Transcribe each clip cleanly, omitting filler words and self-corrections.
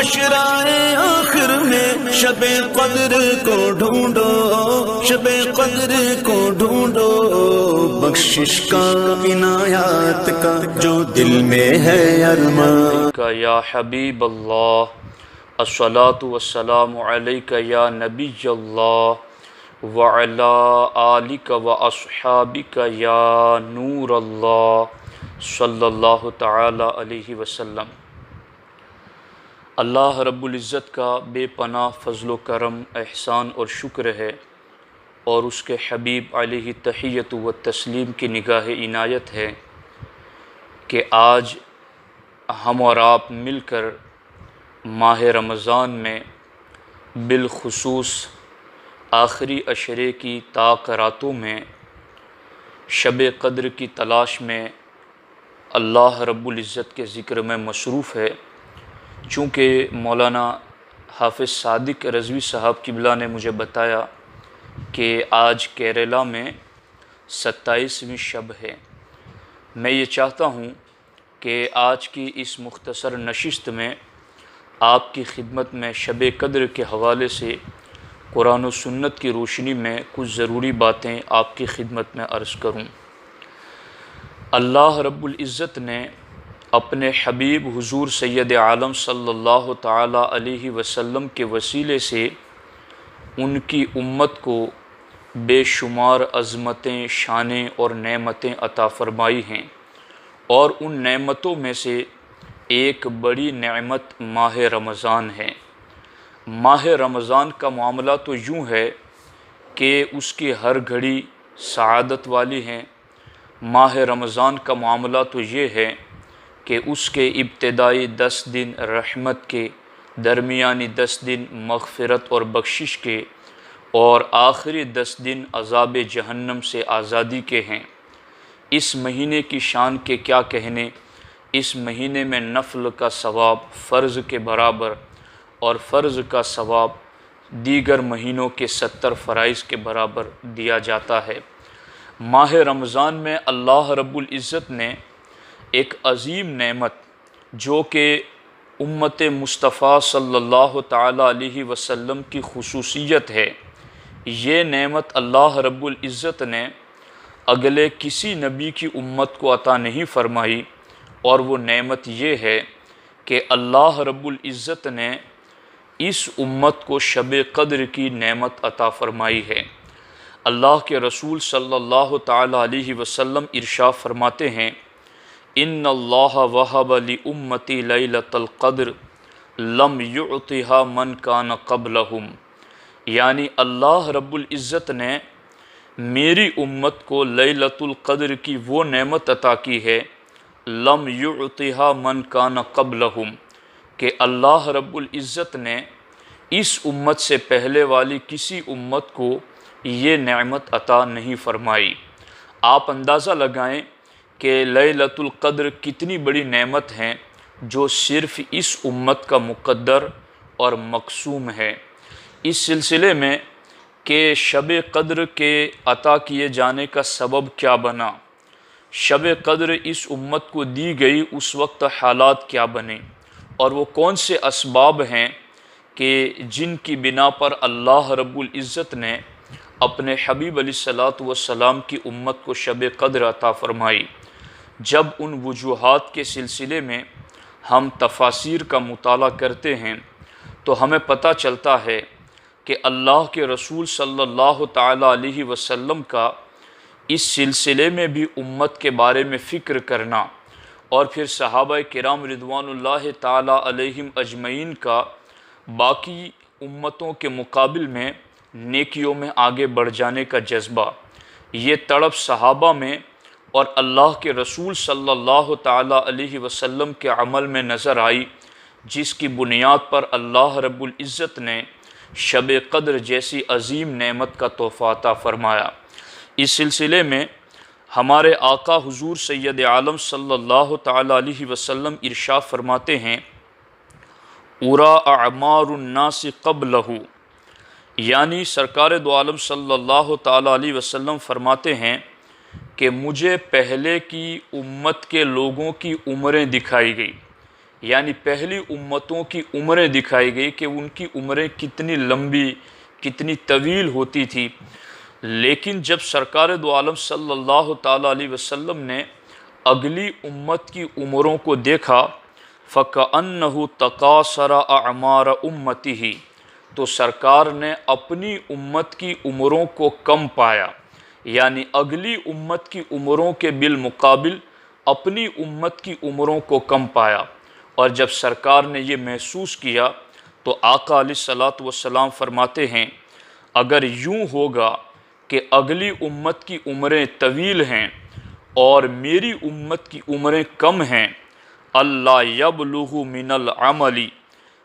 عشرائے آخر میں شب قدر کو ڈھونڈو، شب قدر کو ڈھونڈو، بخشش کا عنایات کا جو دل میں ہے ارمان کا یا حبیب اللہ، الصلاۃ والسلام علیک یا نبی اللہ وعلی آلک و اصحابک یا نور اللہ صلی اللہ تعالی علیہ وسلم۔ اللہ رب العزت کا بے پناہ فضل و کرم، احسان اور شکر ہے، اور اس کے حبیب علیہ تحیۃ و تسلیم کی نگاہ عنایت ہے کہ آج ہم اور آپ مل کر ماہ رمضان میں بالخصوص آخری عشرے کی طاق راتوں میں شب قدر کی تلاش میں اللہ رب العزت کے ذکر میں مصروف ہے۔ چونکہ مولانا حافظ صادق رضوی صاحب قبلہ نے مجھے بتایا کہ آج کیرلا میں 27ویں شب ہے، میں یہ چاہتا ہوں کہ آج کی اس مختصر نشست میں آپ کی خدمت میں شب قدر کے حوالے سے قرآن و سنت کی روشنی میں کچھ ضروری باتیں آپ کی خدمت میں عرض کروں۔ اللہ رب العزت نے اپنے حبیب حضور سید عالم صلی اللہ تعالی علیہ وسلم کے وسیلے سے ان کی امت کو بے شمار عظمتیں، شانیں اور نعمتیں عطا فرمائی ہیں، اور ان نعمتوں میں سے ایک بڑی نعمت ماہ رمضان ہے۔ ماہ رمضان کا معاملہ تو یوں ہے کہ اس کی ہر گھڑی سعادت والی ہیں۔ ماہ رمضان کا معاملہ تو یہ ہے کہ اس کے ابتدائی 10 دن رحمت کے، درمیانی 10 دن مغفرت اور بخشش کے، اور آخری 10 دن عذاب جہنم سے آزادی کے ہیں۔ اس مہینے کی شان کے کیا کہنے، اس مہینے میں نفل کا ثواب فرض کے برابر، اور فرض کا ثواب دیگر مہینوں کے 70 فرائض کے برابر دیا جاتا ہے۔ ماہ رمضان میں اللہ رب العزت نے ایک عظیم نعمت جو کہ امت مصطفیٰ صلی اللہ تعالی علیہ وسلم کی خصوصیت ہے، یہ نعمت اللہ رب العزت نے اگلے کسی نبی کی امت کو عطا نہیں فرمائی، اور وہ نعمت یہ ہے کہ اللہ رب العزت نے اس امت کو شب قدر کی نعمت عطا فرمائی ہے۔ اللہ کے رسول صلی اللہ تعالی علیہ وسلم ارشاد فرماتے ہیں، ان اللہ وہب لامتی لیلۃ القدر لم یعطها من کان قبلہم، یعنی اللہ رب العزت نے میری امت کو لیلۃ القدر کی وہ نعمت عطا کی ہے لم یعطها من کان قبلہم، کہ اللہ رب العزت نے اس امت سے پہلے والی کسی امت کو یہ نعمت عطا نہیں فرمائی۔ آپ اندازہ لگائیں کہ لیلۃ القدر کتنی بڑی نعمت ہیں جو صرف اس امت کا مقدر اور مقسوم ہے۔ اس سلسلے میں کہ شب قدر کے عطا کیے جانے کا سبب کیا بنا، شب قدر اس امت کو دی گئی اس وقت حالات کیا بنے، اور وہ کون سے اسباب ہیں کہ جن کی بنا پر اللہ رب العزت نے اپنے حبیب علیہ الصلاۃ والسلام کی امت کو شب قدر عطا فرمائی۔ جب ان وجوہات کے سلسلے میں ہم تفاسیر کا مطالعہ کرتے ہیں تو ہمیں پتہ چلتا ہے کہ اللہ کے رسول صلی اللہ تعالی علیہ وسلم کا اس سلسلے میں بھی امت کے بارے میں فکر کرنا، اور پھر صحابہ کرام رضوان اللہ تعالی علیہم اجمعین کا باقی امتوں کے مقابل میں نیکیوں میں آگے بڑھ جانے کا جذبہ، یہ تڑپ صحابہ میں اور اللہ کے رسول صلی اللہ تعالی علیہ وسلم کے عمل میں نظر آئی، جس کی بنیاد پر اللہ رب العزت نے شب قدر جیسی عظیم نعمت کا تحفہ عطا فرمایا۔ اس سلسلے میں ہمارے آقا حضور سید عالم صلی اللہ تعالی علیہ وسلم ارشاد فرماتے ہیں، اُرَا اعمار الناس قبلہ، یعنی سرکار دو عالم صلی اللہ تعالی علیہ وسلم فرماتے ہیں کہ مجھے پہلے کی امت کے لوگوں کی عمریں دکھائی گئی، یعنی پہلی امتوں کی عمریں دکھائی گئی کہ ان کی عمریں کتنی لمبی کتنی طویل ہوتی تھی، لیکن جب سرکار دو عالم صلی اللہ تعالیٰ علیہ وسلم نے اگلی امت کی عمروں کو دیکھا فَكَأَنَّهُ تَقَاصَرَ أَعْمَارَ أُمَّتِهِ، تو سرکار نے اپنی امت کی عمروں کو کم پایا، یعنی اگلی امت کی عمروں کے بالمقابل اپنی امت کی عمروں کو کم پایا۔ اور جب سرکار نے یہ محسوس کیا تو آقا علیہ الصلوۃ والسلام فرماتے ہیں اگر یوں ہوگا کہ اگلی امت کی عمریں طویل ہیں اور میری امت کی عمریں کم ہیں، اللہ یبلغ من العمل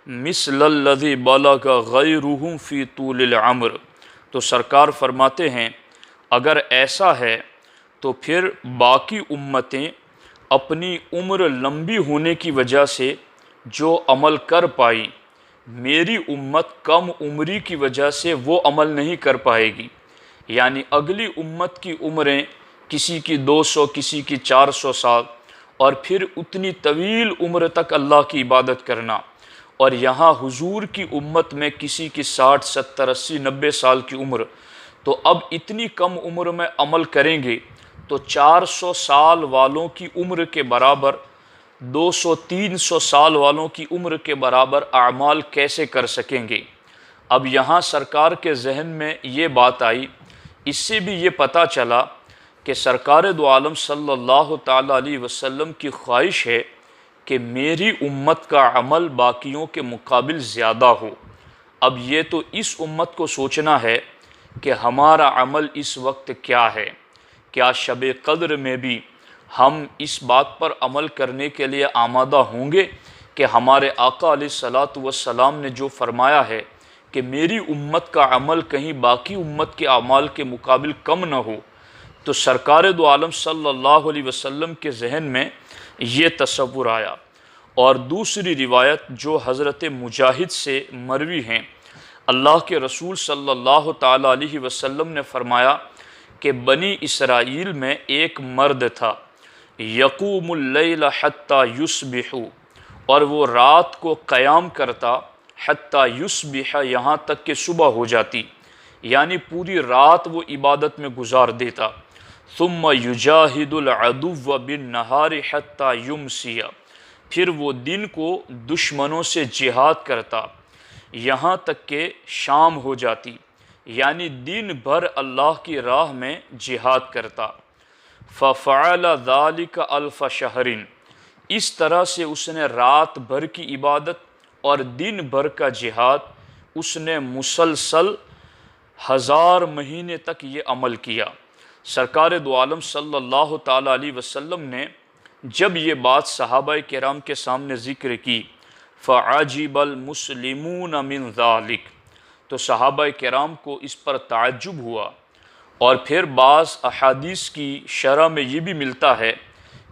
مثل الذی بلغ غیرہم فی طول العمر، تو سرکار فرماتے ہیں اگر ایسا ہے تو پھر باقی امتیں اپنی عمر لمبی ہونے کی وجہ سے جو عمل کر پائی، میری امت کم عمری کی وجہ سے وہ عمل نہیں کر پائے گی۔ یعنی اگلی امت کی عمریں کسی کی 200 کسی کی 400 سال، اور پھر اتنی طویل عمر تک اللہ کی عبادت کرنا، اور یہاں حضور کی امت میں کسی کی 60 70 80 90 سال کی عمر، تو اب اتنی کم عمر میں عمل کریں گے تو 400 سال والوں کی عمر کے برابر 200 300 سال والوں کی عمر کے برابر اعمال کیسے کر سکیں گے؟ اب یہاں سرکار کے ذہن میں یہ بات آئی، اس سے بھی یہ پتہ چلا کہ سرکار دو عالم صلی اللہ تعالیٰ علیہ وسلم کی خواہش ہے کہ میری امت کا عمل باقیوں کے مقابل زیادہ ہو۔ اب یہ تو اس امت کو سوچنا ہے کہ ہمارا عمل اس وقت کیا ہے، کیا شب قدر میں بھی ہم اس بات پر عمل کرنے کے لیے آمادہ ہوں گے کہ ہمارے آقا علیہ الصلوۃ والسلام نے جو فرمایا ہے کہ میری امت کا عمل کہیں باقی امت کے اعمال کے مقابل کم نہ ہو؟ تو سرکار دو عالم صلی اللہ علیہ وسلم کے ذہن میں یہ تصور آیا۔ اور دوسری روایت جو حضرت مجاہد سے مروی ہیں، اللہ کے رسول صلی اللہ تعالیٰ علیہ وسلم نے فرمایا کہ بنی اسرائیل میں ایک مرد تھا یقوم اللیل حتی یصبح، اور وہ رات کو قیام کرتا حتی یصبح، یہاں تک کہ صبح ہو جاتی، یعنی پوری رات وہ عبادت میں گزار دیتا۔ ثم یجاہد العدو بالنہار حتی یمسی، پھر وہ دن کو دشمنوں سے جہاد کرتا یہاں تک کہ شام ہو جاتی، یعنی دن بھر اللہ کی راہ میں جہاد کرتا۔ ففعل ذلك الف شہر، اس طرح سے اس نے رات بھر کی عبادت اور دن بھر کا جہاد اس نے مسلسل 1000 مہینے تک یہ عمل کیا۔ سرکار دو عالم صلی اللہ تعالیٰ علیہ وسلم نے جب یہ بات صحابہ کرام کے سامنے ذکر کی فعجب المسلمون من ذلک، تو صحابہ کرام کو اس پر تعجب ہوا۔ اور پھر بعض احادیث کی شرح میں یہ بھی ملتا ہے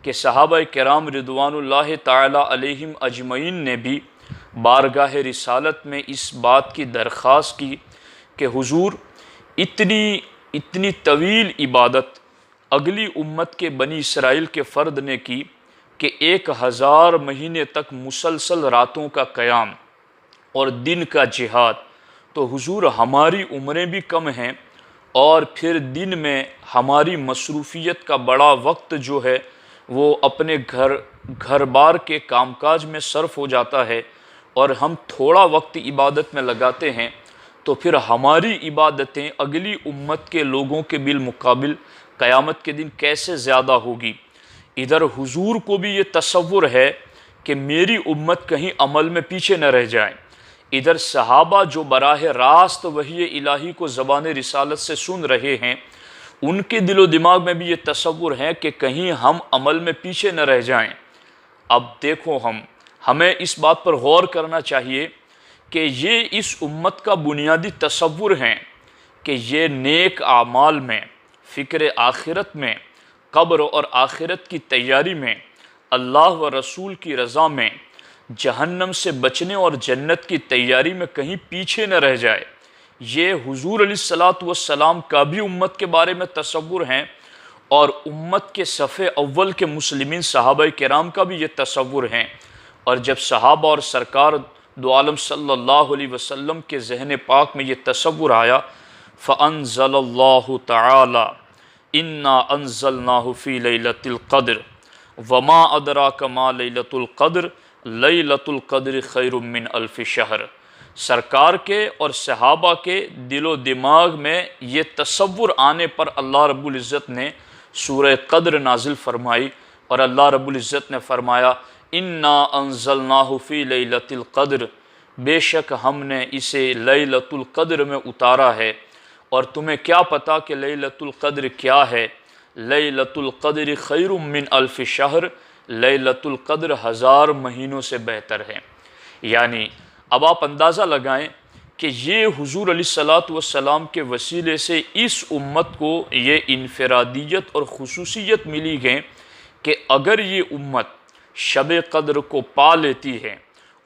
کہ صحابہ کرام رضوان اللہ تعالی علیہم اجمعین نے بھی بارگاہ رسالت میں اس بات کی درخواست کی کہ حضور اتنی طویل عبادت اگلی امت کے بنی اسرائیل کے فرد نے کی کہ 1000 مہینے تک مسلسل راتوں کا قیام اور دن کا جہاد، تو حضور ہماری عمریں بھی کم ہیں اور پھر دن میں ہماری مصروفیت کا بڑا وقت جو ہے وہ اپنے گھر بار کے کام کاج میں صرف ہو جاتا ہے، اور ہم تھوڑا وقت عبادت میں لگاتے ہیں، تو پھر ہماری عبادتیں اگلی امت کے لوگوں کے بالمقابل قیامت کے دن کیسے زیادہ ہوگی؟ ادھر حضور کو بھی یہ تصور ہے کہ میری امت کہیں عمل میں پیچھے نہ رہ جائیں، ادھر صحابہ جو براہ راست وحی الہی کو زبان رسالت سے سن رہے ہیں ان کے دل و دماغ میں بھی یہ تصور ہے کہ کہیں ہم عمل میں پیچھے نہ رہ جائیں۔ اب دیکھو ہمیں اس بات پر غور کرنا چاہیے کہ یہ اس امت کا بنیادی تصور ہے کہ یہ نیک اعمال میں، فکر آخرت میں، قبر اور آخرت کی تیاری میں، اللہ و رسول کی رضا میں، جہنم سے بچنے اور جنت کی تیاری میں کہیں پیچھے نہ رہ جائے۔ یہ حضور علیہ الصلوۃ والسلام کا بھی امت کے بارے میں تصور ہیں، اور امت کے صف اول کے مسلمین صحابہ کرام کا بھی یہ تصور ہیں، اور جب صحابہ اور سرکار دو عالم صلی اللہ علیہ وسلم کے ذہن پاک میں یہ تصور آیا، فَأَنزَلَ اللَّهُ تَعَالَى إِنَّا أَنزَلْنَاهُ فِي لَيْلَةِ الْقَدْرِ وَمَا أَدْرَاكَ مَا لَيْلَةُ الْقَدْرِ لَيْلَةُ الْقَدْرِ خَيْرٌ مِّنْ أَلْفِ شَهْرٍ۔ سرکار کے اور صحابہ کے دل و دماغ میں یہ تصور آنے پر اللہ رب العزت نے سورہ قدر نازل فرمائی، اور اللہ رب العزت نے فرمایا انا انزلناہ فی لیلۃ القدر، بے شک ہم نے اسے لیلۃ القدر میں اتارا ہے۔ اور تمہیں کیا پتا کہ لیلۃ القدر کیا ہے؟ لیلۃ القدر خیر من الف شہر، لیلۃ القدر 1000 مہینوں سے بہتر ہے۔ یعنی اب آپ اندازہ لگائیں کہ یہ حضور علیہ الصلوۃ والسلام کے وسیلے سے اس امت کو یہ انفرادیت اور خصوصیت ملی ہے کہ اگر یہ امت شب قدر کو پا لیتی ہے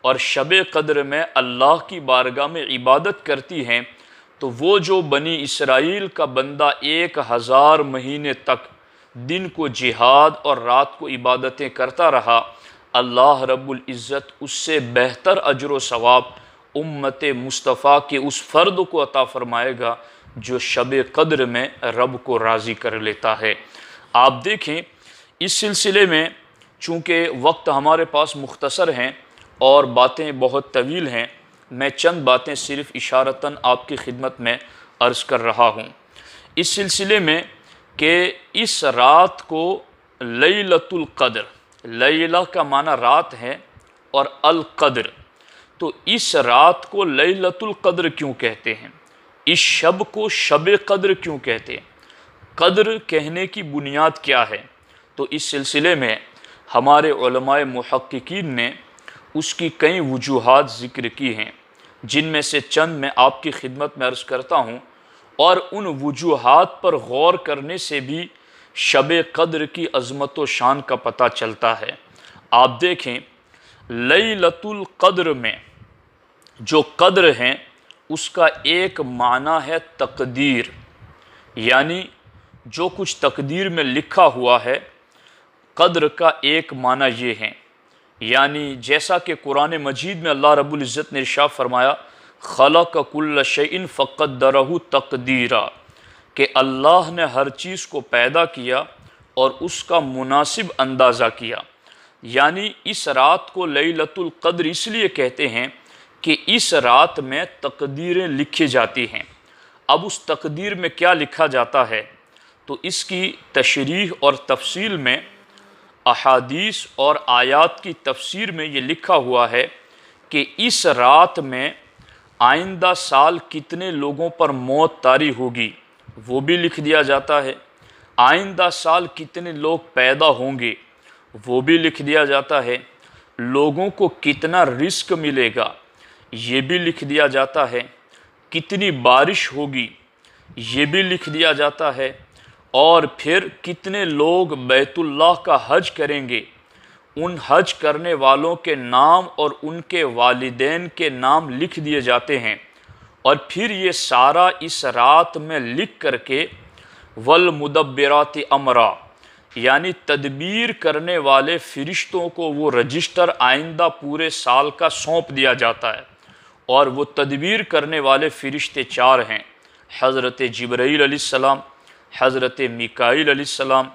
اور شب قدر میں اللہ کی بارگاہ میں عبادت کرتی ہیں، تو وہ جو بنی اسرائیل کا بندہ 1000 مہینے تک دن کو جہاد اور رات کو عبادتیں کرتا رہا، اللہ رب العزت اس سے بہتر اجر و ثواب امت مصطفیٰ کے اس فرد کو عطا فرمائے گا جو شب قدر میں رب کو راضی کر لیتا ہے۔ آپ دیکھیں اس سلسلے میں چونکہ وقت ہمارے پاس مختصر ہیں اور باتیں بہت طویل ہیں، میں چند باتیں صرف اشارتاً آپ کی خدمت میں عرض کر رہا ہوں اس سلسلے میں کہ اس رات کو لیلۃ القدر، لیلہ کا معنی رات ہے اور القدر، تو اس رات کو لیلۃ القدر کیوں کہتے ہیں؟ اس شب کو شب قدر کیوں کہتے ہیں؟ قدر کہنے کی بنیاد کیا ہے؟ تو اس سلسلے میں ہمارے علماء محققین نے اس کی کئی وجوہات ذکر کی ہیں، جن میں سے چند میں آپ کی خدمت میں عرض کرتا ہوں، اور ان وجوہات پر غور کرنے سے بھی شب قدر کی عظمت و شان کا پتہ چلتا ہے۔ آپ دیکھیں لیلۃ القدر میں جو قدر ہیں اس کا ایک معنی ہے تقدیر، یعنی جو کچھ تقدیر میں لکھا ہوا ہے، قدر کا ایک معنی یہ ہے، یعنی جیسا کہ قرآن مجید میں اللہ رب العزت نے ارشاد فرمایا خلق کل شیء فقدرہ تقدیرا، کہ اللہ نے ہر چیز کو پیدا کیا اور اس کا مناسب اندازہ کیا۔ یعنی اس رات کو لیلۃ القدر اس لیے کہتے ہیں کہ اس رات میں تقدیریں لکھی جاتی ہیں۔ اب اس تقدیر میں کیا لکھا جاتا ہے؟ تو اس کی تشریح اور تفصیل میں احادیث اور آیات کی تفسیر میں یہ لکھا ہوا ہے کہ اس رات میں آئندہ سال کتنے لوگوں پر موت طاری ہوگی وہ بھی لکھ دیا جاتا ہے، آئندہ سال کتنے لوگ پیدا ہوں گے وہ بھی لکھ دیا جاتا ہے، لوگوں کو کتنا رزق ملے گا یہ بھی لکھ دیا جاتا ہے، کتنی بارش ہوگی یہ بھی لکھ دیا جاتا ہے، اور پھر کتنے لوگ بیت اللہ کا حج کریں گے، ان حج کرنے والوں کے نام اور ان کے والدین کے نام لکھ دیے جاتے ہیں، اور پھر یہ سارا اس رات میں لکھ کر کے والمدبرات امرا، یعنی تدبیر کرنے والے فرشتوں کو وہ رجسٹر آئندہ پورے سال کا سونپ دیا جاتا ہے، اور وہ تدبیر کرنے والے فرشتے 4 ہیں، حضرت جبرائیل علیہ السلام، حضرت میکائیل علیہ السلام،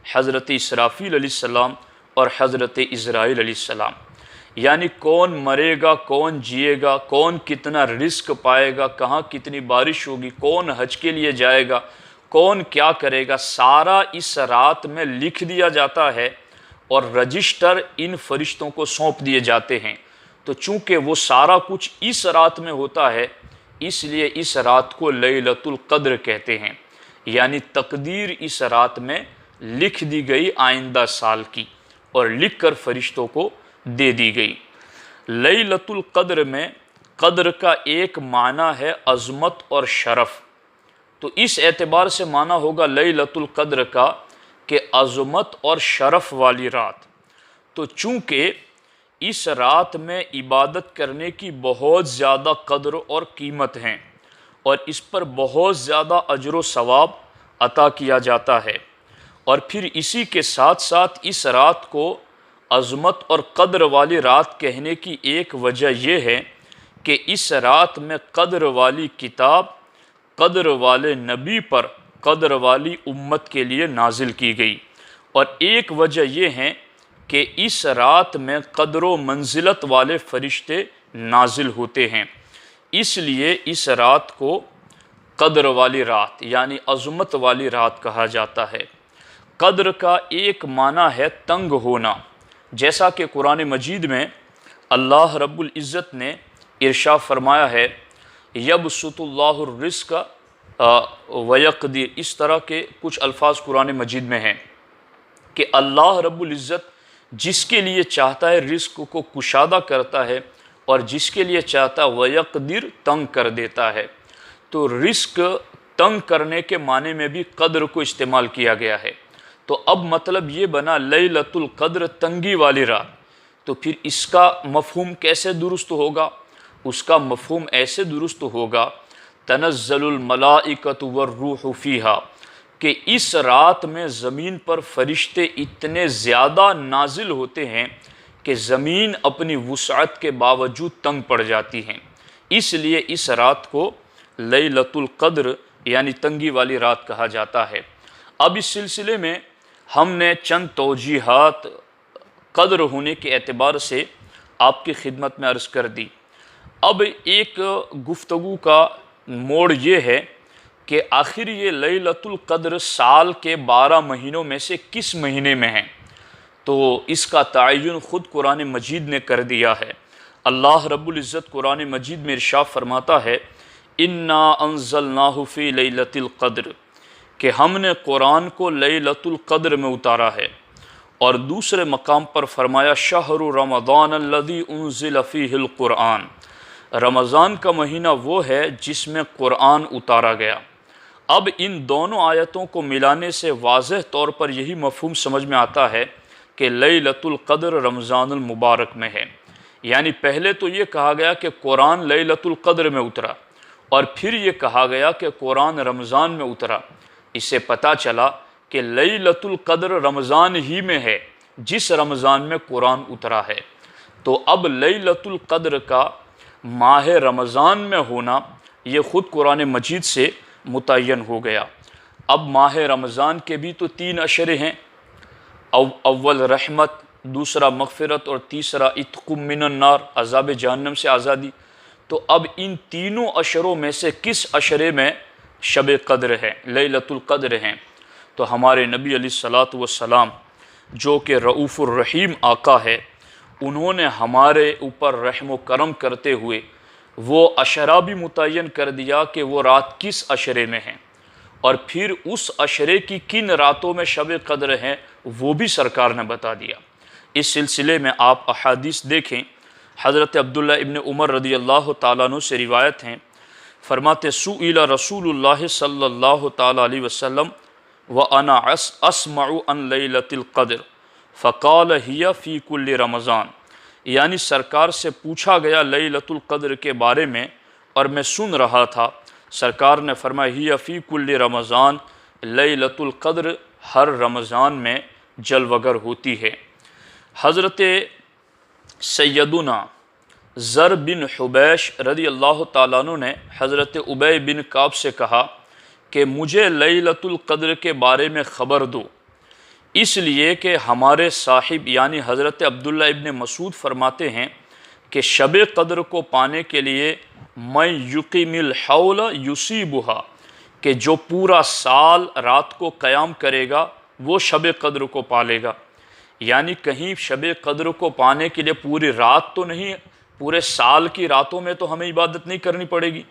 حضرت اسرافیل علیہ السلام اور حضرت اسرائیل علیہ السلام۔ یعنی کون مرے گا، کون جیے گا، کون کتنا رزق پائے گا، کہاں کتنی بارش ہوگی، کون حج کے لیے جائے گا، کون کیا کرے گا، سارا اس رات میں لکھ دیا جاتا ہے اور رجسٹر ان فرشتوں کو سونپ دیے جاتے ہیں۔ تو چونکہ وہ سارا کچھ اس رات میں ہوتا ہے، اس لیے اس رات کو لیلۃ القدر کہتے ہیں، یعنی تقدیر اس رات میں لکھ دی گئی آئندہ سال کی اور لکھ کر فرشتوں کو دے دی گئی۔ لیلۃ القدر میں قدر کا ایک معنی ہے عظمت اور شرف، تو اس اعتبار سے معنی ہوگا لیلۃ القدر کا کہ عظمت اور شرف والی رات۔ تو چونکہ اس رات میں عبادت کرنے کی بہت زیادہ قدر اور قیمت ہیں اور اس پر بہت زیادہ اجر و ثواب عطا کیا جاتا ہے، اور پھر اسی کے ساتھ ساتھ اس رات کو عظمت اور قدر والی رات کہنے کی ایک وجہ یہ ہے کہ اس رات میں قدر والی کتاب قدر والے نبی پر قدر والی امت کے لیے نازل کی گئی، اور ایک وجہ یہ ہے کہ اس رات میں قدر و منزلت والے فرشتے نازل ہوتے ہیں، اس لیے اس رات کو قدر والی رات یعنی عظمت والی رات کہا جاتا ہے۔ قدر کا ایک معنی ہے تنگ ہونا، جیسا کہ قرآن مجید میں اللہ رب العزت نے ارشاد فرمایا ہے یبسط اللہ الرزق ویقدر، اس طرح کے کچھ الفاظ قرآن مجید میں ہیں کہ اللہ رب العزت جس کے لیے چاہتا ہے رزق کو کشادہ کرتا ہے اور جس کے لیے چاہتا ہے ویقدر تنگ کر دیتا ہے۔ تو رزق تنگ کرنے کے معنی میں بھی قدر کو استعمال کیا گیا ہے۔ تو اب مطلب یہ بنا لیلۃ القدر تنگی والی رات، تو پھر اس کا مفہوم کیسے درست ہوگا؟ اس کا مفہوم ایسے درست ہوگا تنزل الملائکۃ والروح فیہا، کہ اس رات میں زمین پر فرشتے اتنے زیادہ نازل ہوتے ہیں کہ زمین اپنی وسعت کے باوجود تنگ پڑ جاتی ہیں، اس لیے اس رات کو لیلۃ القدر یعنی تنگی والی رات کہا جاتا ہے۔ اب اس سلسلے میں ہم نے چند توجیحات قدر ہونے کے اعتبار سے آپ کی خدمت میں عرض کر دی۔ اب ایک گفتگو کا موڑ یہ ہے کہ آخر یہ لیلۃ القدر سال کے 12 مہینوں میں سے کس مہینے میں ہیں؟ تو اس کا تعین خود قرآن مجید نے کر دیا ہے۔ اللہ رب العزت قرآن مجید میں ارشاد فرماتا ہے انا انزلناہ فی لیلۃ القدر، کہ ہم نے قرآن کو لیلۃ القدر میں اتارا ہے، اور دوسرے مقام پر فرمایا شہر رمضان الذی انزل فیہ القرآن، رمضان کا مہینہ وہ ہے جس میں قرآن اتارا گیا۔ اب ان دونوں آیتوں کو ملانے سے واضح طور پر یہی مفہوم سمجھ میں آتا ہے کہ لیلۃ القدر رمضان المبارک میں ہے، یعنی پہلے تو یہ کہا گیا کہ قرآن لیلۃ القدر میں اترا، اور پھر یہ کہا گیا کہ قرآن رمضان میں اترا۔ اس سے پتہ چلا کہ لیلۃ القدر رمضان ہی میں ہے جس رمضان میں قرآن اترا ہے۔ تو اب لیلۃ القدر کا ماہ رمضان میں ہونا یہ خود قرآن مجید سے متعین ہو گیا۔ اب ماہ رمضان کے بھی تو 3 اشرے ہیں، اول رحمت، دوسرا مغفرت، اور تیسرا عتق من النار، عذاب جہنم سے آزادی۔ تو اب ان تینوں اشروں میں سے کس اشرے میں شب قدر ہے، لیلۃ القدر ہیں؟ تو ہمارے نبی علیہ الصلاۃ والسلام جو کہ رؤوف الرحیم آقا ہے، انہوں نے ہمارے اوپر رحم و کرم کرتے ہوئے وہ اشرہ بھی متعین کر دیا کہ وہ رات کس اشرے میں ہیں، اور پھر اس اشرے کی کن راتوں میں شب قدر ہیں وہ بھی سرکار نے بتا دیا۔ اس سلسلے میں آپ احادیث دیکھیں، حضرت عبداللہ ابن عمر رضی اللہ تعالیٰ عنہ سے روایت ہیں، فرماتے سئل رسول اللہ صلی اللہ تعالیٰ علیہ وسلم وَأَنَا أَسْمَعُ عَنْ لَيْلَةِ الْقَدْرِ فَقَالَ هِيَ فِي كُلِّ رمضان، یعنی سرکار سے پوچھا گیا لیلۃ القدر کے بارے میں اور میں سن رہا تھا، سرکار نے فرمایا هِيَ فِي كُلِّ رمضان، لیلۃ القدر ہر رمضان میں جلوگر ہوتی ہے۔ حضرت سیدنا زر بن حبیش رضی اللہ تعالیٰ عنہ نے حضرت ابی بن کعب سے کہا کہ مجھے لیلۃ القدر کے بارے میں خبر دو، اس لیے کہ ہمارے صاحب یعنی حضرت عبداللہ ابن مسعود فرماتے ہیں کہ شب قدر کو پانے کے لیے میں یقیم الحول یصیبھا، کہ جو پورا سال رات کو قیام کرے گا وہ شب قدر کو پالے گا۔ یعنی کہیں شب قدر کو پانے کے لیے پوری رات تو نہیں، پورے سال کی راتوں میں تو ہمیں عبادت نہیں کرنی پڑے گی۔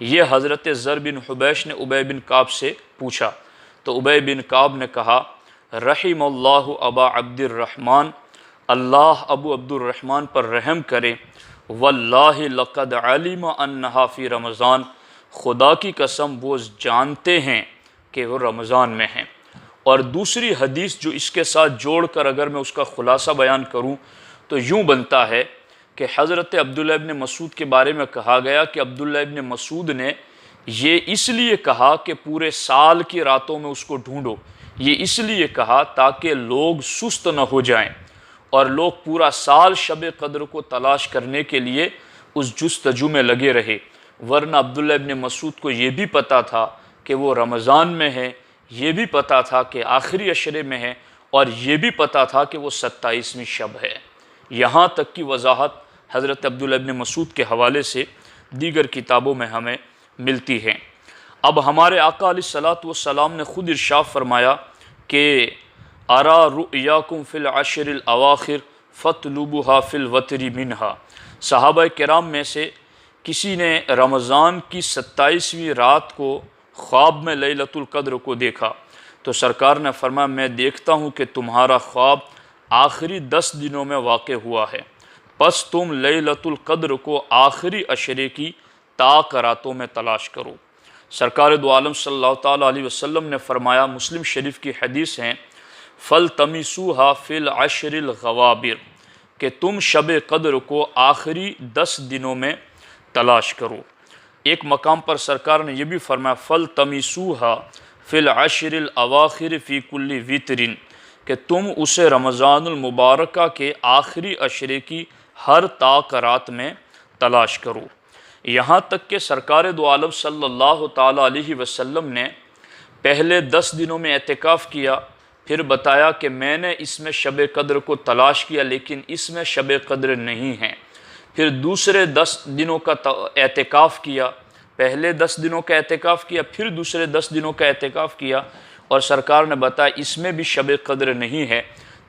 یہ حضرت زر بن حبیش نے ابی بن کعب سے پوچھا، تو ابی بن کعب نے کہا رحم اللہ ابا عبد الرحمن، اللہ ابو عبد الرحمن پر رحم کرے، واللہ لقد علم انہا فی رمضان، خدا کی قسم وہ جانتے ہیں کہ وہ رمضان میں ہیں۔ اور دوسری حدیث جو اس کے ساتھ جوڑ کر اگر میں اس کا خلاصہ بیان کروں تو یوں بنتا ہے کہ حضرت عبداللہ ابن مسعود کے بارے میں کہا گیا کہ عبداللہ ابن مسعود نے یہ اس لیے کہا کہ پورے سال کی راتوں میں اس کو ڈھونڈو، یہ اس لیے کہا تاکہ لوگ سست نہ ہو جائیں، اور لوگ پورا سال شب قدر کو تلاش کرنے کے لیے اس جستجو میں لگے رہے، ورنہ عبداللہ ابن مسعود کو یہ بھی پتہ تھا کہ وہ رمضان میں ہے، یہ بھی پتہ تھا کہ آخری عشرے میں ہے، اور یہ بھی پتہ تھا کہ وہ 27ویں شب ہے۔ یہاں تک کی وضاحت حضرت عبداللہ ابن مسعود کے حوالے سے دیگر کتابوں میں ہمیں ملتی ہے۔ اب ہمارے آقا علیہ الصلوۃ والسلام نے خود ارشاد فرمایا کہ ارا رؤیاکم فی العشر الاواخر فاطلبوها فی الوتر منہا۔ صحابہ کرام میں سے کسی نے رمضان کی 27ویں رات کو خواب میں لیلۃ القدر کو دیکھا تو سرکار نے فرمایا میں دیکھتا ہوں کہ تمہارا خواب آخری 10 دنوں میں واقع ہوا ہے، پس تم لیلۃ القدر کو آخری عشرے کی طاق راتوں میں تلاش کرو۔ سرکار دو عالم صلی اللہ تعالیٰ علیہ وسلم نے فرمایا، مسلم شریف کی حدیث ہیں، فَالْتَمِسُوهَا فِي الْعَشْرِ الْغَوَابِرِ، کہ تم شب قدر کو آخری 10 دنوں میں تلاش کرو۔ ایک مقام پر سرکار نے یہ بھی فرمایا فَالْتَمِسُوهَا فِي الْعَشْرِ الْأَوَاخِرِ فِي كُلِّ وِتْرٍ، کہ تم اسے رمضان المبارکہ کے آخری عشرے کی ہر طاق رات میں تلاش کرو۔ یہاں تک کہ سرکار دو عالم صلی اللہ تعالیٰ علیہ وسلم نے پہلے 10 دنوں میں اعتکاف کیا، پھر بتایا کہ میں نے اس میں شب قدر کو تلاش کیا لیکن اس میں شب قدر نہیں ہے، پھر دوسرے 10 دنوں کا اعتکاف کیا، پہلے 10 دنوں کا اعتکاف کیا، پھر دوسرے 10 دنوں کا اعتکاف کیا، اور سرکار نے بتایا اس میں بھی شب قدر نہیں ہے،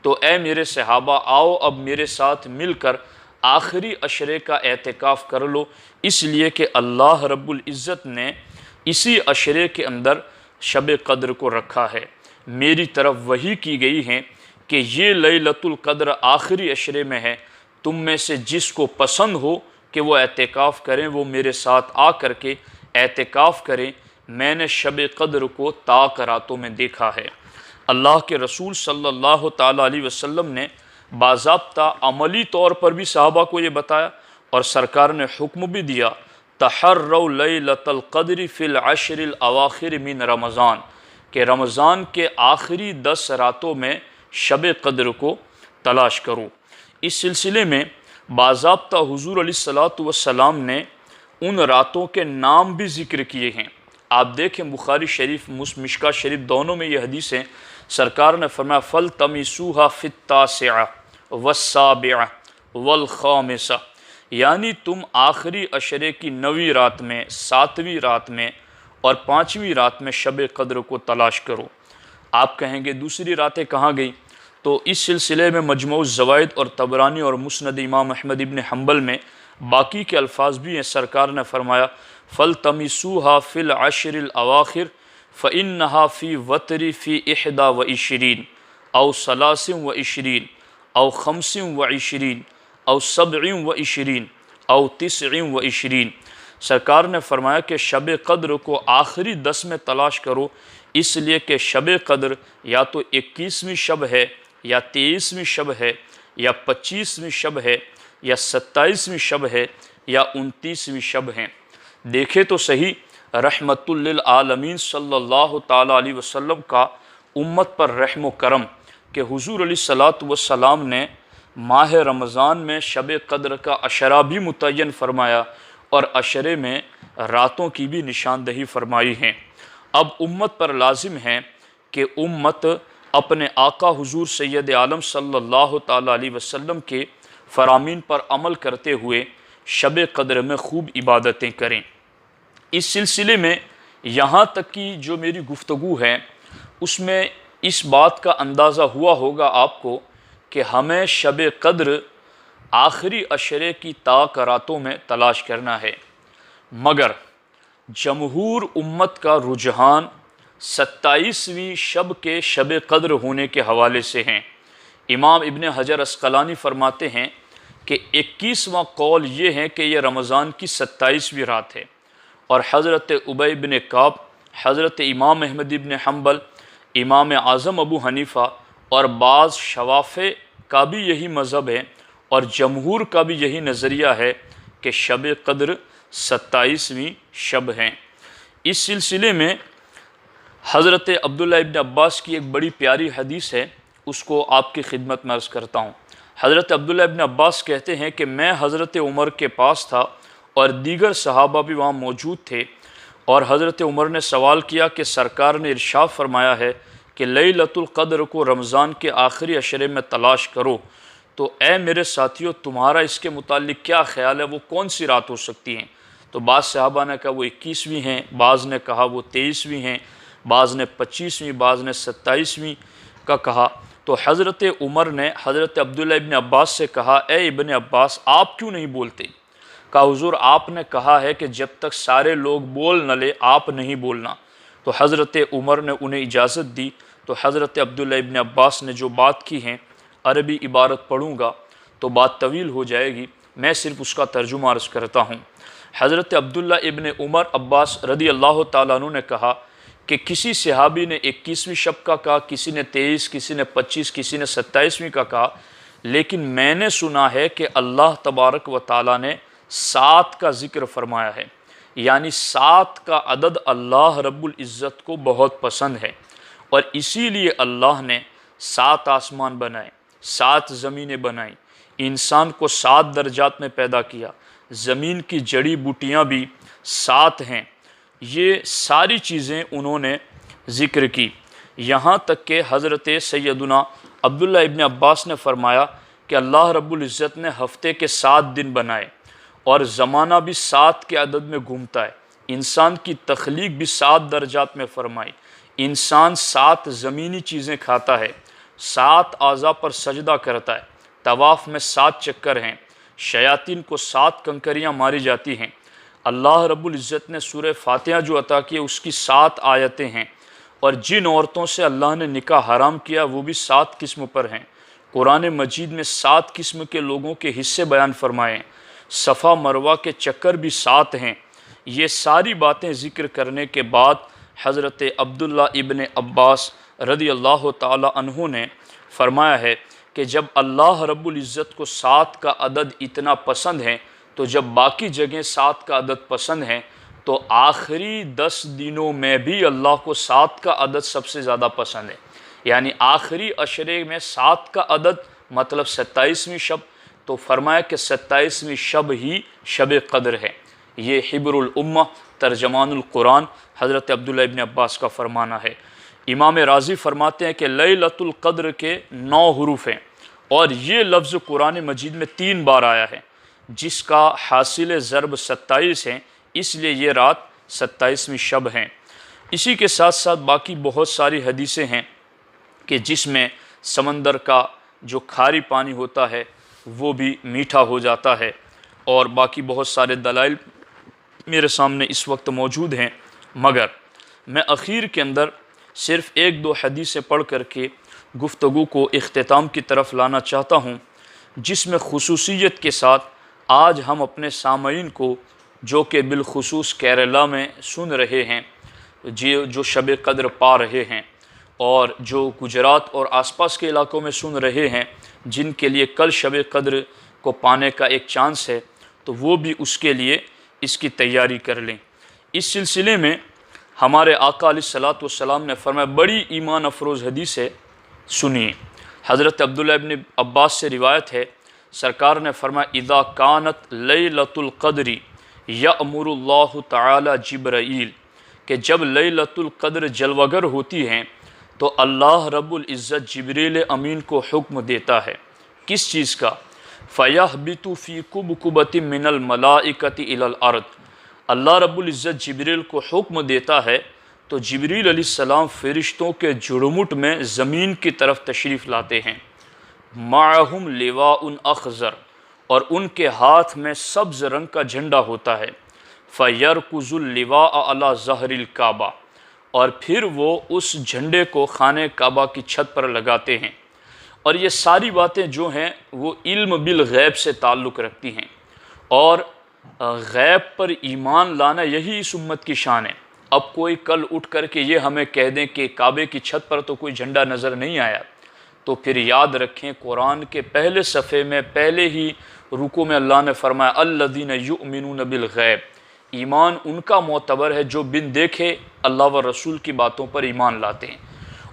تو اے میرے صحابہ آؤ اب میرے ساتھ مل کر آخری عشرے کا اعتکاف کر لو، اس لیے کہ اللہ رب العزت نے اسی عشرے کے اندر شب قدر کو رکھا ہے۔ میری طرف وحی کی گئی ہے کہ یہ لیلۃ القدر آخری عشرے میں ہے، تم میں سے جس کو پسند ہو کہ وہ اعتکاف کریں وہ میرے ساتھ آ کر کے اعتکاف کریں، میں نے شب قدر کو طاق راتوں میں دیکھا ہے۔ اللہ کے رسول صلی اللہ تعالیٰ علیہ وسلم نے باضابطہ عملی طور پر بھی صحابہ کو یہ بتایا، اور سرکار نے حکم بھی دیا تحروا لیلۃ القدر فی العشر الاواخر من رمضان، کہ رمضان کے آخری 10 راتوں میں شب قدر کو تلاش کرو۔ اس سلسلے میں باضابطہ حضور علیہ الصلوۃ والسلام نے ان راتوں کے نام بھی ذکر کیے ہیں۔ آپ دیکھیں بخاری شریف مشکاہ شریف دونوں میں یہ حدیث ہیں، سرکار نے فرمایا فَالْتَمِسُوهَا فِي التَّاسِعَةِ وَالسَّابِعَةِ وَالْخَامِسَةِ، یعنی تم آخری عشرے کی 9ویں رات میں، 7ویں رات میں اور 5ویں رات میں شب قدر کو تلاش کرو۔ آپ کہیں گے دوسری راتیں کہاں گئیں؟ تو اس سلسلے میں مجموع الزوائد اور طبرانی اور مسند امام احمد ابن حنبل میں باقی کے الفاظ بھی ہیں۔ سرکار نے فرمایا فَالْتَمِسُوهَا فِي الْعَشْرِ الْأَوَاخِرِ فَإِنَّهَا فِي وَتْرِ فِي 21 أو 23 أو 25 أو 27 أو 29۔ سرکار نے فرمایا کہ شب قدر کو آخری 10 میں تلاش کرو، اس لیے کہ شب قدر یا تو 21ویں شب ہے یا 23ویں شب ہے یا 25ویں شب ہے یا 27ویں شب ہے یا 29ویں شب ہے۔ دیکھے تو صحیح رحمت للعالمین صلی اللہ تعالیٰ علیہ وسلم کا امت پر رحم و کرم کہ حضور علیہ الصلوۃ والسلام نے ماہ رمضان میں شب قدر کا عشرہ بھی متعین فرمایا اور عشرے میں راتوں کی بھی نشاندہی فرمائی ہے۔ اب امت پر لازم ہے کہ امت اپنے آقا حضور سید عالم صلی اللہ تعالیٰ علیہ وسلم کے فرامین پر عمل کرتے ہوئے شب قدر میں خوب عبادتیں کریں۔ اس سلسلے میں یہاں تک کی جو میری گفتگو ہے اس میں اس بات کا اندازہ ہوا ہوگا آپ کو کہ ہمیں شب قدر آخری عشرے کی طاق راتوں میں تلاش کرنا ہے، مگر جمہور امت کا رجحان 27ویں شب کے شب قدر ہونے کے حوالے سے ہیں۔ امام ابن حجر عسقلانی فرماتے ہیں کہ 21واں قول یہ ہے کہ یہ رمضان کی 27ویں رات ہے، اور حضرت ابی بن کعب، حضرت امام احمد بن حنبل، امام اعظم ابو حنیفہ اور بعض شوافع کا بھی یہی مذہب ہے، اور جمہور کا بھی یہی نظریہ ہے کہ شب قدر 27ویں شب ہیں۔ اس سلسلے میں حضرت عبداللہ ابن عباس کی ایک بڑی پیاری حدیث ہے، اس کو آپ کی خدمت میں عرض کرتا ہوں۔ حضرت عبداللہ ابن عباس کہتے ہیں کہ میں حضرت عمر کے پاس تھا اور دیگر صحابہ بھی وہاں موجود تھے، اور حضرت عمر نے سوال کیا کہ سرکار نے ارشاد فرمایا ہے کہ لیلۃ القدر کو رمضان کے آخری عشرے میں تلاش کرو، تو اے میرے ساتھیوں تمہارا اس کے متعلق کیا خیال ہے، وہ کون سی رات ہو سکتی ہیں؟ تو بعض صحابہ نے کہا وہ 21ویں ہیں، بعض نے کہا وہ 23ویں ہیں، بعض نے 25ویں، بعض نے 27ویں کا کہا۔ تو حضرت عمر نے حضرت عبداللہ ابن عباس سے کہا اے ابن عباس آپ کیوں نہیں بولتے؟ کہا حضور آپ نے کہا ہے کہ جب تک سارے لوگ بول نہ لے آپ نہیں بولنا۔ تو حضرت عمر نے انہیں اجازت دی۔ تو حضرت عبداللہ ابن عباس نے جو بات کی ہیں، عربی عبارت پڑھوں گا تو بات طویل ہو جائے گی، میں صرف اس کا ترجمہ عرض کرتا ہوں۔ حضرت عبداللہ ابن عمر عباس رضی اللہ تعالیٰ عنہ نے کہا کہ کسی صحابی نے 21ویں شب کا کہا، کسی نے 23، کسی نے 25، کسی نے 27ویں کا کہا، لیکن میں نے سنا ہے کہ اللہ تبارک و تعالیٰ نے 7 کا ذکر فرمایا ہے، یعنی 7 کا عدد اللہ رب العزت کو بہت پسند ہے، اور اسی لیے اللہ نے 7 آسمان بنائے، 7 زمینیں بنائیں، انسان کو 7 درجات میں پیدا کیا، زمین کی جڑی بوٹیاں بھی 7 ہیں، یہ ساری چیزیں انہوں نے ذکر کی۔ یہاں تک کہ حضرت سیدنا عبداللہ ابن عباس نے فرمایا کہ اللہ رب العزت نے ہفتے کے 7 دن بنائے، اور زمانہ بھی 7 کے عدد میں گھومتا ہے، انسان کی تخلیق بھی 7 درجات میں فرمائی، انسان 7 زمینی چیزیں کھاتا ہے، 7 اعضاء پر سجدہ کرتا ہے، طواف میں 7 چکر ہیں، شیاطین کو 7 کنکریاں ماری جاتی ہیں، اللہ رب العزت نے سورہ فاتحہ جو عطا کی ہے اس کی 7 آیتیں ہیں، اور جن عورتوں سے اللہ نے نکاح حرام کیا وہ بھی 7 قسم پر ہیں، قرآن مجید میں 7 قسم کے لوگوں کے حصے بیان فرمائے ہیں، صفا مروہ کے چکر بھی 7 ہیں۔ یہ ساری باتیں ذکر کرنے کے بعد حضرت عبداللہ ابن عباس رضی اللہ تعالی عنہ نے فرمایا ہے کہ جب اللہ رب العزت کو 7 کا عدد اتنا پسند ہے تو جب باقی جگہیں 7 کا عدد پسند ہیں تو آخری 10 دنوں میں بھی اللہ کو 7 کا عدد سب سے زیادہ پسند ہے، یعنی آخری عشرے میں 7 کا عدد مطلب 27ویں شب، تو فرمایا کہ 27ویں شب ہی شب قدر ہے۔ یہ حبر الامہ ترجمان القرآن حضرت عبداللہ ابن عباس کا فرمانا ہے۔ امام راضی فرماتے ہیں کہ لیلۃ القدر کے 9 حروف ہیں، اور یہ لفظ قرآن مجید میں 3 بار آیا ہے، جس کا حاصل ضرب 27 ہیں، اس لیے یہ رات 27ویں شب ہیں۔ اسی کے ساتھ ساتھ باقی بہت ساری حدیثیں ہیں کہ جس میں سمندر کا جو کھاری پانی ہوتا ہے وہ بھی میٹھا ہو جاتا ہے، اور باقی بہت سارے دلائل میرے سامنے اس وقت موجود ہیں، مگر میں اخیر کے اندر صرف 1-2 حدیثیں پڑھ کر کے گفتگو کو اختتام کی طرف لانا چاہتا ہوں، جس میں خصوصیت کے ساتھ آج ہم اپنے سامعین کو جو کہ بالخصوص کیرلا میں سن رہے ہیں، جو شب قدر پا رہے ہیں، اور جو گجرات اور آس پاس کے علاقوں میں سن رہے ہیں جن کے لیے کل شب قدر کو پانے کا ایک چانس ہے، تو وہ بھی اس کے لیے اس کی تیاری کر لیں۔ اس سلسلے میں ہمارے آقا علیہ الصلوۃ والسلام نے فرمایا، بڑی ایمان افروز حدیث ہے، سنیے۔ حضرت عبداللہ ابن عباس سے روایت ہے، سرکار نے فرمایا اذا کانت لیلۃ القدر یأمر اللہ تعالی جبرائیل، کہ جب لیلۃ القدر جلوگر ہوتی ہیں تو اللہ رب العزت جبریل امین کو حکم دیتا ہے، کس چیز کا؟ فَيَهْبِتُ فِي كُبْكُبَةٍ مِّنَ الْمَلَائِكَةِ إِلَى الْأَرْضِ، اللہ رب العزت جبریل کو حکم دیتا ہے تو جبریل علیہ السلام فرشتوں کے جھڑمٹ میں زمین کی طرف تشریف لاتے ہیں، مَعَهُمْ لِوَاءٌ أَخْضَرٌ، اور ان کے ہاتھ میں سبز رنگ کا جھنڈا ہوتا ہے، فَيَرْكُزُ اللِّوَاءَ عَلَى ظَهْرِ الْكَعْبَةِ، اور پھر وہ اس جھنڈے کو خانہ کعبہ کی چھت پر لگاتے ہیں۔ اور یہ ساری باتیں جو ہیں وہ علم بالغیب سے تعلق رکھتی ہیں، اور غیب پر ایمان لانا یہی اس امت کی شان ہے۔ اب کوئی کل اٹھ کر کے یہ ہمیں کہہ دیں کہ کعبے کی چھت پر تو کوئی جھنڈا نظر نہیں آیا، تو پھر یاد رکھیں قرآن کے پہلے صفحے میں پہلے ہی رکوع میں اللہ نے فرمایا الذین یؤمنون بالغیب، ایمان ان کا معتبر ہے جو بن دیکھے اللہ و رسول کی باتوں پر ایمان لاتے ہیں۔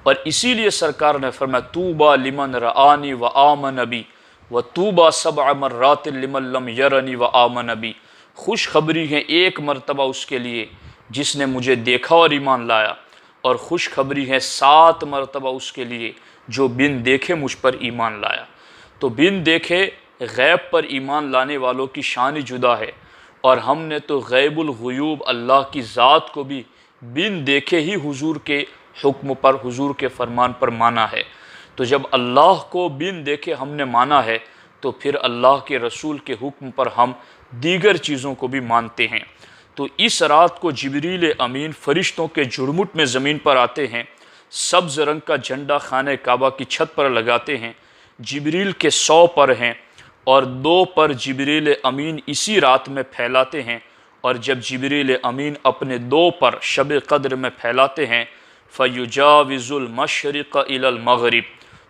اور اسی لیے سرکار نے فرمایا طوبی لمن رآنی و آمن بی، وَطُوبَى سَبْعَ مَرَّاتٍ لِمَن لَّمْ يَرَنِي وَآمَنَ بِی، خوشخبری ہے ایک مرتبہ اس کے لیے جس نے مجھے دیکھا اور ایمان لایا، اور خوشخبری ہے 7 مرتبہ اس کے لیے جو بن دیکھے مجھ پر ایمان لایا۔ تو بن دیکھے غیب پر ایمان لانے والوں کی شان جدا ہے، اور ہم نے تو غیب الغیوب اللہ کی ذات کو بھی بن دیکھے ہی حضور کے حکم پر، حضور کے فرمان پر مانا ہے۔ تو جب اللہ کو بن دیکھے ہم نے مانا ہے تو پھر اللہ کے رسول کے حکم پر ہم دیگر چیزوں کو بھی مانتے ہیں۔ تو اس رات کو جبریل امین فرشتوں کے جھرمٹ میں زمین پر آتے ہیں، سبز رنگ کا جھنڈا خانہ کعبہ کی چھت پر لگاتے ہیں، جبریل کے 100 پر ہیں اور 2 پر جبریل امین اسی رات میں پھیلاتے ہیں، اور جب جبریل امین اپنے 2 پر شب قدر میں پھیلاتے ہیں فَيُجَاوِزُ الْمَشْرِقَ إِلَى الْمَغْرِبِ،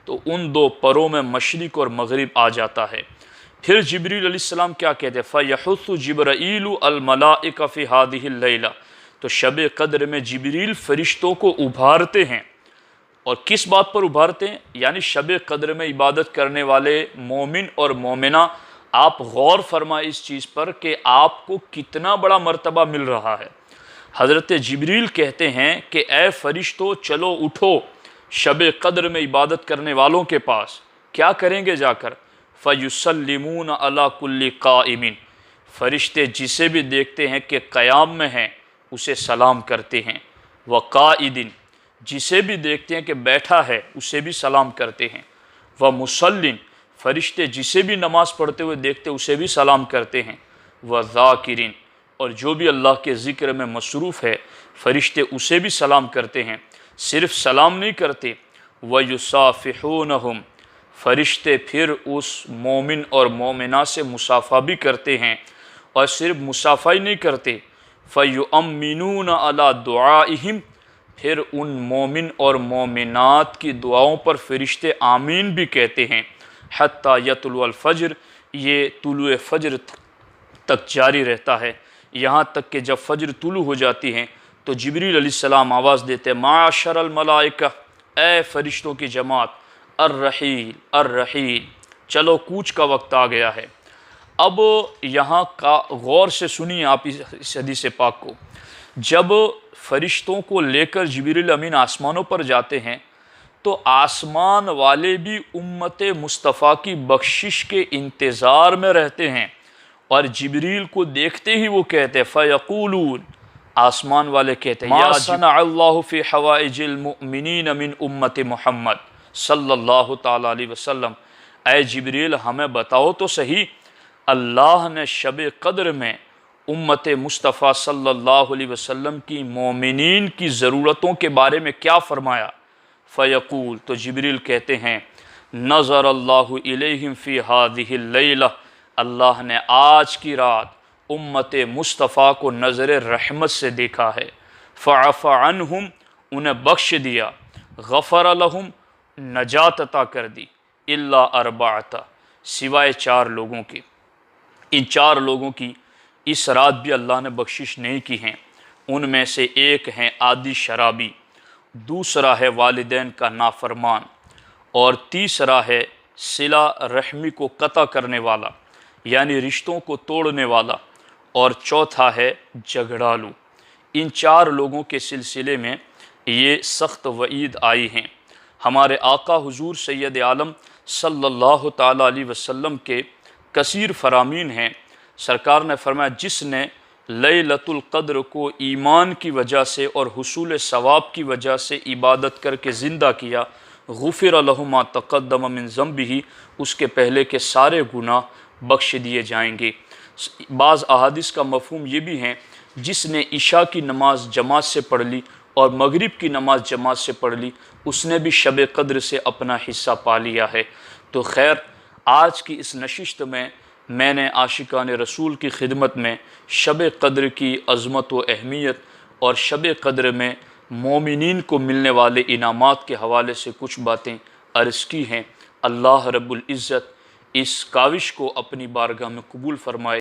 تو ان 2 پروں میں مشرق اور مغرب آ جاتا ہے۔ پھر جبریل علیہ السلام کیا کہتے ہیں؟ فَيَحُثُّ جِبْرَائِیلُ الْمَلَائِکَ فِي هَذِهِ اللَّيْلَةِ، تو شب قدر میں جبریل فرشتوں کو ابھارتے ہیں، اور کس بات پر ابھارتے ہیں؟ یعنی شب قدر میں عبادت کرنے والے مومن اور مومنہ، آپ غور فرمائیں اس چیز پر کہ آپ کو کتنا بڑا مرتبہ مل رہا ہے۔ حضرت جبریل کہتے ہیں کہ اے فرشتو چلو اٹھو شب قدر میں عبادت کرنے والوں کے پاس، کیا کریں گے جا کر؟ فَيُسَلِّمُونَ عَلَى كُلِّ قَائِمٍ، فرشتے جسے بھی دیکھتے ہیں کہ قیام میں ہیں اسے سلام کرتے ہیں، وَقَائِدٍ، جسے بھی دیکھتے ہیں کہ بیٹھا ہے اسے بھی سلام کرتے ہیں، وَمُصَلٍ، فرشتے جسے بھی نماز پڑھتے ہوئے دیکھتے اسے بھی سلام کرتے ہیں، وَذَاکِرٍ، اور جو بھی اللہ کے ذکر میں مصروف ہے فرشتے اسے بھی سلام کرتے ہیں۔ صرف سلام نہیں کرتے، وَيُصَافِحُونَهُمْ، فرشتے پھر اس مومن اور مومنہ سے مصافحہ بھی کرتے ہیں، اور صرف مصافحہ ہی نہیں کرتے، فَيُؤَمِّنُونَ عَلَى دُعَائِهِمْ، پھر ان مومن اور مومنات کی دعاؤں پر فرشتے آمین بھی کہتے ہیں، حَتَّى يَطْلُعَ الْفَجْرِ، یہ طلوع فجر تک جاری رہتا ہے، یہاں تک کہ جب فجر طلوع ہو جاتی ہیں تو جبریل علیہ السلام آواز دیتے ہیں معاشر الملائکہ، اے فرشتوں کی جماعت، الرحیل الرحیل، چلو کوچ کا وقت آ گیا ہے۔ اب یہاں کا غور سے سنیے آپ اس حدیث پاک کو، جب فرشتوں کو لے کر جبریل امین آسمانوں پر جاتے ہیں تو آسمان والے بھی امت مصطفیٰ کی بخشش کے انتظار میں رہتے ہیں، اور جبریل کو دیکھتے ہی وہ کہتے ہیں فَيَقُولُونَ، آسمان والے کہتے ہیں مَا صَنَعَ اللَّهُ فِي حَوَائِجِ الْمُؤْمِنِينَ مِنْ أُمَّةِ محمد صلی اللہ تعالیٰ علیہ وسلم، اے جبریل ہمیں بتاؤ تو صحیح اللہ نے شب قدر میں امت مصطفیٰ صلی اللہ علیہ وسلم کی مومنین کی ضرورتوں کے بارے میں کیا فرمایا؟ فیقول، تو جبریل کہتے ہیں نظر اللہ الیہم فی ہذہ اللیلہ، اللہ نے آج کی رات امت مصطفیٰ کو نظر رحمت سے دیکھا ہے، فعفى عنہم، انہیں بخش دیا، غفر لہم، نجات عطا کر دی، الا اربعۃ، سوائے 4 لوگوں کے، ان 4 لوگوں کی اس رات بھی اللہ نے بخشش نہیں کی ہیں۔ ان میں سے ایک ہیں عادی شرابی، دوسرا ہے والدین کا نافرمان، اور تیسرا ہے صلہ رحمی کو قطع کرنے والا یعنی رشتوں کو توڑنے والا، اور چوتھا ہے جھگڑالو۔ ان 4 لوگوں کے سلسلے میں یہ سخت وعید آئی ہیں۔ ہمارے آقا حضور سید عالم صلی اللہ تعالیٰ علیہ وسلم کے کثیر فرامین ہیں۔ سرکار نے فرمایا جس نے لیلۃ القدر کو ایمان کی وجہ سے اور حصول ثواب کی وجہ سے عبادت کر کے زندہ کیا، غفر لہ ما تقدم من ذنبہ، اس کے پہلے کے سارے گناہ بخش دیے جائیں گے۔ بعض احادیث کا مفہوم یہ بھی ہے جس نے عشاء کی نماز جماعت سے پڑھ لی اور مغرب کی نماز جماعت سے پڑھ لی، اس نے بھی شب قدر سے اپنا حصہ پا لیا ہے۔ تو خیر، آج کی اس نشست میں نے عاشقان رسول کی خدمت میں شب قدر کی عظمت و اہمیت اور شب قدر میں مومنین کو ملنے والے انعامات کے حوالے سے کچھ باتیں عرض کی ہیں۔ اللہ رب العزت اس کاوش کو اپنی بارگاہ میں قبول فرمائے۔